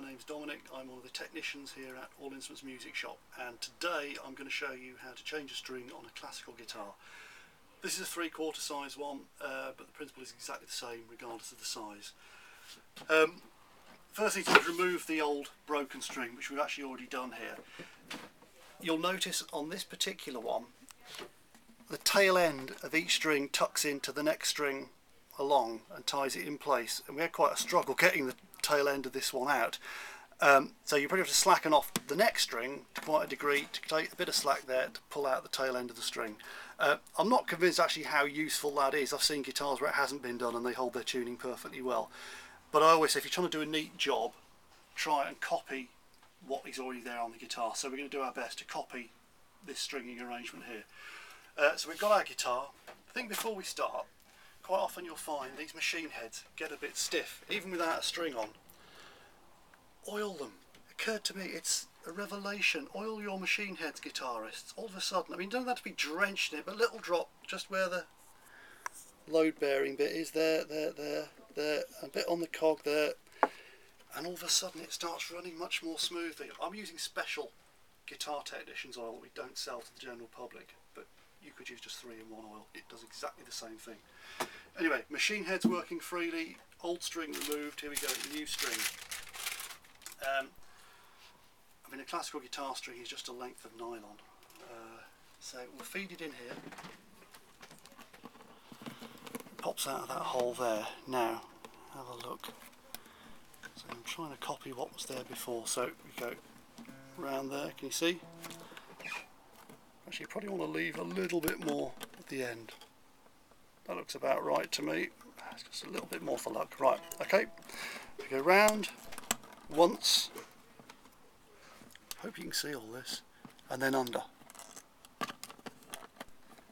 my name's Dominic. I'm one of the technicians here at All Instruments Music Shop, and today I'm going to show you how to change a string on a classical guitar. This is a 3/4 size one, but the principle is exactly the same regardless of the size. First thing to remove the old broken string, which we've actually already done here. You'll notice on this particular one, the tail end of each string tucks into the next string along and ties it in place, and we had quite a struggle getting the tail end of this one out. So you probably have to slacken off the next string to quite a degree to take a bit of slack there to pull out the tail end of the string. I'm not convinced actually how useful that is. I've seen guitars where it hasn't been done and they hold their tuning perfectly well. But I always say if you're trying to do a neat job, try and copy what is already there on the guitar. So we're going to do our best to copy this stringing arrangement here. So we've got our guitar. I think before we start, quite often you'll find these machine heads get a bit stiff, even without a string on. Oil them. It occurred to me, it's a revelation. Oil your machine heads, guitarists. All of a sudden, I mean, don't have to be drenched in it, but a little drop just where the load bearing bit is, there, a bit on the cog there, and all of a sudden it starts running much more smoothly. I'm using special guitar technician's oil that we don't sell to the general public, but you could use just 3-in-1 oil. It does exactly the same thing. Anyway, machine heads working freely, old string removed. Here we go, new string. I mean, a classical guitar string is just a length of nylon. So we'll feed it in here. Pops out of that hole there. Now, have a look. So I'm trying to copy what was there before. So we go round there. Can you see? Actually, you probably want to leave a little bit more at the end. That looks about right to me. It's just a little bit more for luck. Right, okay. We go round once. Hope you can see all this. And then under.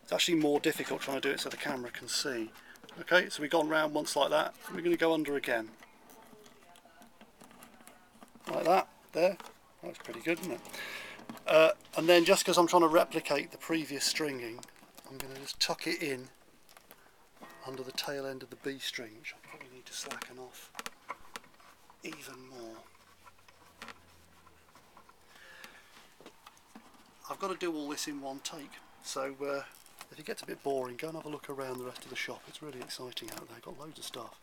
It's actually more difficult trying to do it so the camera can see. Okay, so we've gone round once like that. We're going to go under again. Like that, there. That's pretty good, isn't it? And then just because I'm trying to replicate the previous stringing, I'm going to just tuck it in under the tail end of the B string, which I probably need to slacken off even more. I've got to do all this in one take, so if it gets a bit boring, go and have a look around the rest of the shop. It's really exciting out there, got loads of stuff.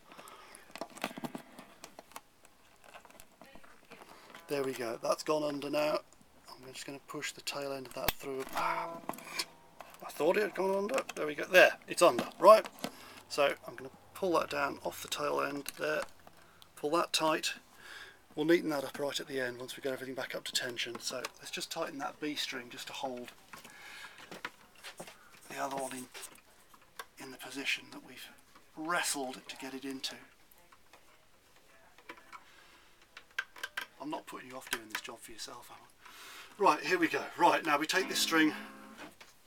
There we go, that's gone under now. I'm just going to push the tail end of that through. I thought it had gone under. There we go, there, it's under, right? So I'm going to pull that down off the tail end there, pull that tight. We'll neaten that up right at the end once we get everything back up to tension. So let's just tighten that B string just to hold the other one in the position that we've wrestled to get it into. I'm not putting you off doing this job for yourself, am I? Right, here we go. Right, now we take this string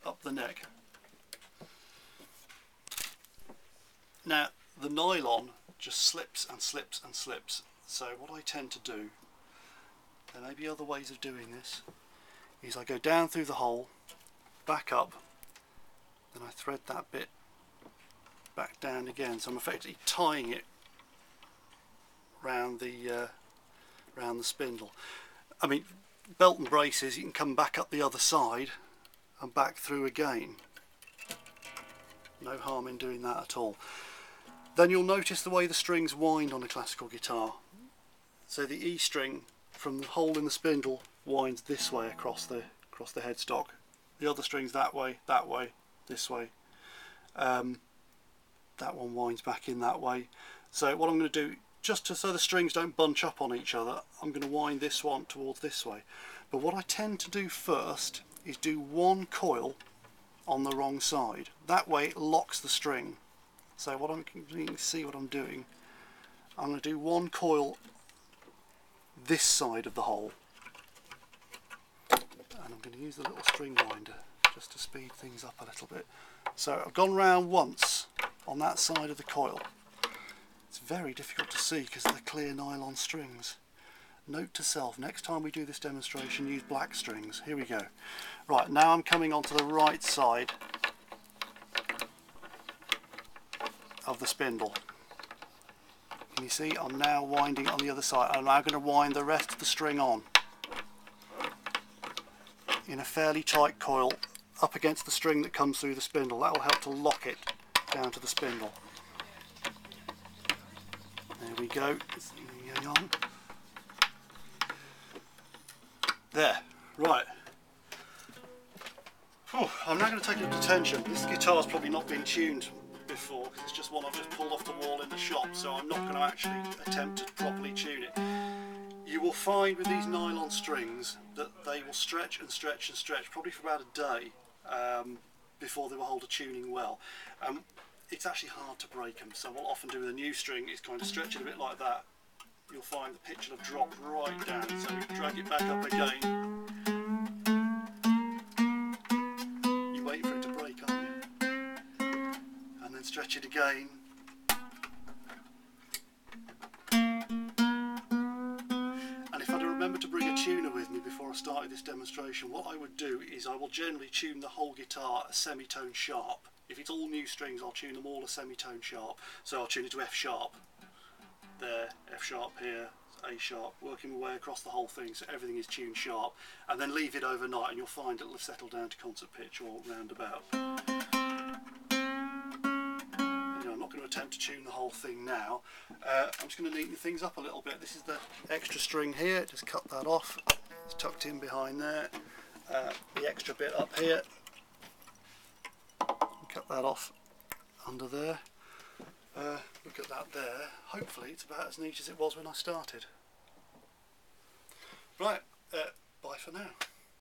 up the neck. Now, the nylon just slips and slips and slips. So what I tend to do, there may be other ways of doing this, is I go down through the hole, back up, then I thread that bit back down again. So I'm effectively tying it round the spindle. I mean, belt and braces, you can come back up the other side and back through again. No harm in doing that at all. Then you'll notice the way the strings wind on a classical guitar. So the E string from the hole in the spindle winds this way across the headstock. The other strings that way, this way. That one winds back in that way. So what I'm going to do, just so the strings don't bunch up on each other, I'm going to wind this one towards this way. But what I tend to do first is do one coil on the wrong side. That way it locks the string. So what you can see what I'm doing. I'm going to do one coil this side of the hole, and I'm going to use the little string winder just to speed things up a little bit. So I've gone round once on that side of the coil. It's very difficult to see because of the clear nylon strings. Note to self, next time we do this demonstration, use black strings. Here we go. Right, now I'm coming onto the right side of the spindle. And you see I'm now winding on the other side. I'm now going to wind the rest of the string on in a fairly tight coil up against the string that comes through the spindle. That will help to lock it down to the spindle. There we go. Going on. There. Right. Whew, I'm now going to take it up to tension. This guitar's probably not been tuned before because it's just one I've just pulled off the wall in the shop, so I'm not going to actually attempt to properly tune it. You will find with these nylon strings that they will stretch and stretch and stretch, probably for about a day before they will hold a tuning well. It's actually hard to break them, so what I'll often do with a new string is kind of stretch it a bit like that. You'll find the pitch will have dropped right down, so you drag it back up again. You wait for it to break, aren't you? And then stretch it again. And if I remember to bring a tuner with me before I started this demonstration, what I would do is I will generally tune the whole guitar a semitone sharp. If it's all new strings, I'll tune them all a semitone sharp. So I'll tune it to F sharp there, F sharp here, A sharp, working my way across the whole thing so everything is tuned sharp, and then leave it overnight and you'll find it'll have settled down to concert pitch or roundabout. I'm not going to attempt to tune the whole thing now. I'm just going to neaten things up a little bit. This is the extra string here, just cut that off. It's tucked in behind there. The extra bit up here, cut that off under there. Look at that there. Hopefully it's about as neat as it was when I started. Right, bye for now.